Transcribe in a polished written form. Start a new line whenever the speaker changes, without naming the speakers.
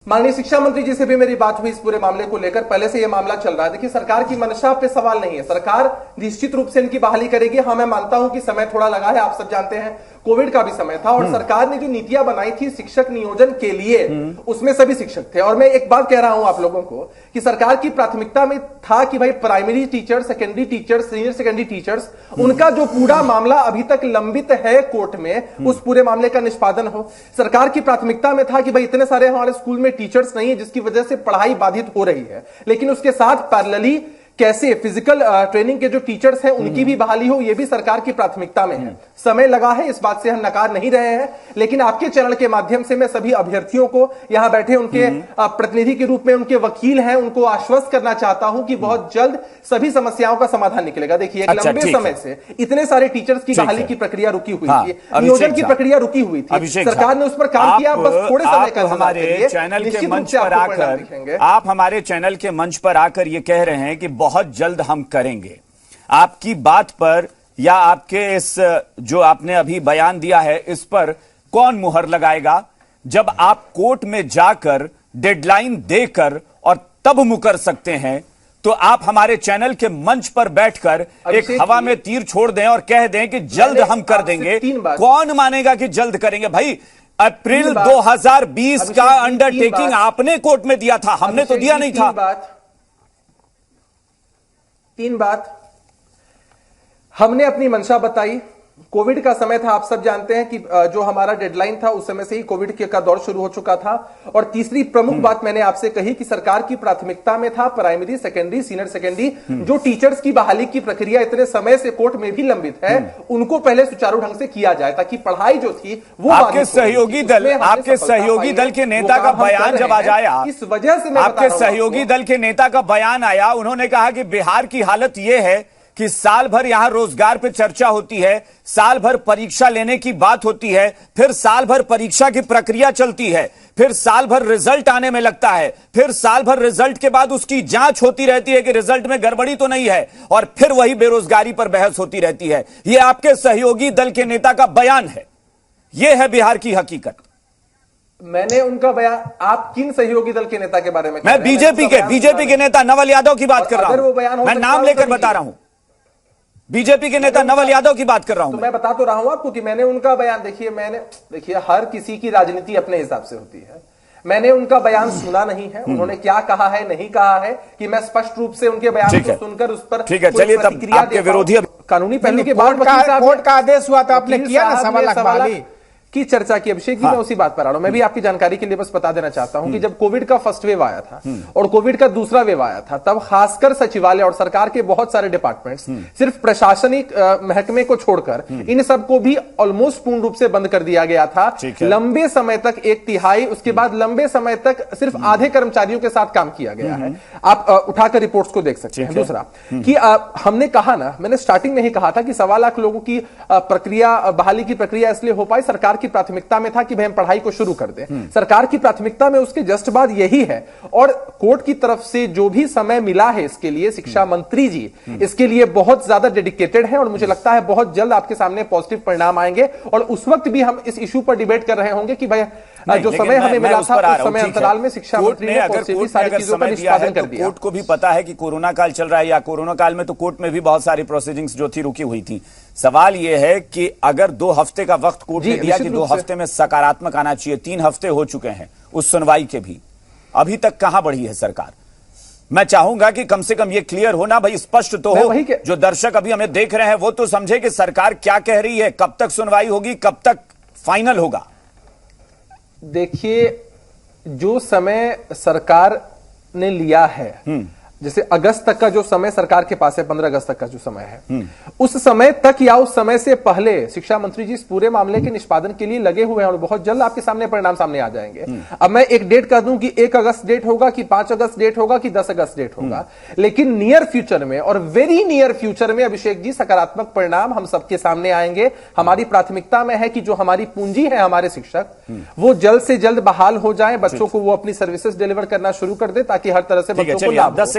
माननीय शिक्षा मंत्री जी से भी मेरी बात हुई इस पूरे मामले को लेकर। पहले से यह मामला चल रहा है। देखिए, सरकार की मंशा पे सवाल नहीं है। सरकार निश्चित रूप से इनकी बहाली करेगी। हाँ, मैं मानता हूं कि समय थोड़ा लगा है। आप सब जानते हैं कोविड का भी समय था और सरकार ने जो नीतियां बनाई थी शिक्षक नियोजन के लिए, उसमें सभी शिक्षक थे। और मैं एक बात कह रहा हूं आप लोगों को कि सरकार की प्राथमिकता में था कि भाई primary teacher, secondary teachers, senior secondary teachers, उनका जो पूरा मामला अभी तक लंबित है कोर्ट में, उस पूरे मामले का निष्पादन हो। सरकार की प्राथमिकता में था कि भाई इतने सारे हमारे स्कूल में टीचर्स नहीं है जिसकी वजह से पढ़ाई बाधित हो रही है, लेकिन उसके साथ पैरेलली कैसे फिजिकल ट्रेनिंग के जो टीचर्स हैं उनकी भी बहाली हो, यह भी सरकार की प्राथमिकता में है। समय लगा है, इस बात से हम नकार नहीं रहे हैं, लेकिन आपके चैनल के माध्यम से मैं सभी अभ्यर्थियों को, यहां बैठे उनके प्रतिनिधि के रूप में उनके वकील हैं, उनको आश्वस्त करना चाहता हूं कि बहुत जल्द सभी समस्याओं का समाधान निकलेगा। देखिए, एक लंबे समय से इतने सारे टीचर्स की बहाली की प्रक्रिया रुकी हुई थी, नियोजन की प्रक्रिया रुकी हुई थी, सरकार ने उस पर काम किया। बस थोड़े समय का
हमारे चैनल के मंच पर आकर आप हमारे चैनल के मंच पर आकर ये कह रहे हैं कि बहुत जल्द हम करेंगे। आपकी बात पर या आपके इस जो आपने अभी बयान दिया है, इस पर कौन मुहर लगाएगा? जब आप कोर्ट में जाकर डेडलाइन देकर और तब मुकर सकते हैं, तो आप हमारे चैनल के मंच पर बैठकर एक हवा में तीर छोड़ दें और कह दें कि जल्द हम कर देंगे। कौन मानेगा कि जल्द करेंगे? भाई, अप्रैल 2020 का अंडरटेकिंग आपने कोर्ट में दिया था, हमने तो दिया नहीं था।
तीन बात हमने अपनी मंशा बताई। कोविड का समय था, आप सब जानते हैं कि जो हमारा डेडलाइन था उस समय से ही कोविड का दौर शुरू हो चुका था। और तीसरी प्रमुख बात मैंने आपसे कही कि सरकार की प्राथमिकता में था प्राइमरी, सेकेंडरी, सीनियर सेकेंडरी जो टीचर्स की बहाली की प्रक्रिया इतने समय से कोर्ट में भी लंबित है, उनको पहले सुचारू ढंग से किया जाए ताकि पढ़ाई जो थी वो
आपके सहयोगी दल के नेता का बयान जब आ जाया,
इस वजह से
आपके सहयोगी दल के नेता का बयान आया, उन्होंने कहा कि बिहार की हालत यह है कि साल भर यहां रोजगार पे चर्चा होती है, साल भर परीक्षा लेने की बात होती है, फिर साल भर परीक्षा की प्रक्रिया चलती है, फिर साल भर रिजल्ट आने में लगता है, फिर साल भर रिजल्ट के बाद उसकी जांच होती रहती है कि रिजल्ट में गड़बड़ी तो नहीं है, और फिर वही बेरोजगारी पर बहस होती रहती है। यह आपके सहयोगी दल के नेता का बयान है। यह है बिहार की हकीकत।
मैंने उनका बयान, आप किन सहयोगी दल के नेता के बारे में?
मैं बीजेपी के नेता नवल यादव की बात कर रहा हूं। मैं नाम लेकर बता रहा हूं, बीजेपी के नेता नवल यादव की बात कर रहा हूं।
तो मैं बता तो रहा हूं आपको कि मैंने उनका बयान, देखिए हर किसी की राजनीति अपने हिसाब से होती है। मैंने उनका बयान सुना नहीं है, उन्होंने क्या कहा है नहीं कहा है कि मैं स्पष्ट रूप से उनके बयान को सुनकर उस पर
ठीक है। चलिए, तब आपके विरोधी
कानूनी पहलू के बाद
कोर्ट का आदेश हुआ था, आपने किया ना सवाल
की चर्चा की। अभिषेक जी, मैं उसी बात पर आ रहा हूं। मैं भी आपकी जानकारी के लिए बस बता देना चाहता हूं कि जब कोविड का फर्स्ट वेव आया था और कोविड का दूसरा वेव आया था, तब खासकर सचिवालय और सरकार के बहुत सारे डिपार्टमेंट्स सिर्फ प्रशासनिक महकमे को छोड़कर इन सबको भी ऑलमोस्ट पूर्ण रूप से बंद कर दिया गया था। लंबे समय तक, एक तिहाई, उसके बाद लंबे समय तक सिर्फ आधे कर्मचारियों के साथ काम किया गया है। आप उठाकर रिपोर्ट्स को देख सकते हैं। दूसरा कि हमने कहा ना, मैंने स्टार्टिंग में ही कहा था कि 1.25 लाख लोगों की प्रक्रिया, बहाली की प्रक्रिया इसलिए हो पाई, सरकार की प्राथमिकता में था कि भाई हम पढ़ाई को शुरू कर दें। सरकार की प्राथमिकता में उसके जस्ट बाद यही है। और कोर्ट की तरफ से जो भी समय मिला है इसके लिए, शिक्षा मंत्री जी इसके लिए बहुत ज्यादा डेडिकेटेड है और मुझे लगता है बहुत जल्द आपके सामने पॉजिटिव परिणाम आएंगे। और उस वक्त भी हम इस इशू पर डिबेट कर रहे होंगे कि भाई जो समय हमें मिला था उस समय अंतराल में शिक्षा मंत्री ने पॉजिटिव सारी चीजों का निष्पादन कर दिया।
कोर्ट को भी पता है कि कोरोना काल चल रहा है, या कोरोना काल में तो कोर्ट में भी बहुत सारी प्रोसीडिंग्स जो थी रुकी हुई थी। सवाल यह है कि अगर 2 हफ्ते का वक्त कोर्ट ने दिया कि 2 हफ्ते में सकारात्मक आना चाहिए, 3 हफ्ते हो चुके हैं उस सुनवाई के भी, अभी तक कहां बढ़ी है सरकार? मैं चाहूंगा कि कम से कम ये क्लियर हो ना भाई, स्पष्ट तो हो, जो दर्शक अभी हमें देख रहे हैं वो तो समझे कि सरकार क्या कह रही है, कब तक सुनवाई होगी, कब तक फाइनल होगा।
देखिए, जो समय सरकार ने लिया है, जैसे अगस्त तक का जो समय सरकार के पास है, 15 अगस्त तक का जो समय है, उस समय तक या उस समय से पहले शिक्षा मंत्री जी इस पूरे मामले के निष्पादन के लिए लगे हुए हैं और बहुत जल्द आपके सामने परिणाम सामने आ जाएंगे। अब मैं एक डेट कर दूं कि 1 अगस्त डेट होगा कि 5 अगस्त डेट होगा कि 10 अगस्त डेट होगा, लेकिन नियर फ्यूचर में और वेरी नियर फ्यूचर में अभिषेक जी सकारात्मक परिणाम हम सबके सामने आएंगे। हमारी प्राथमिकता में है कि जो हमारी पूंजी है हमारे शिक्षक, वो जल्द से जल्द बहाल हो जाए, बच्चों को वो अपनी सर्विसेज डिलीवर करना शुरू कर दे ताकि हर तरह से बच्चों को लाभ हो।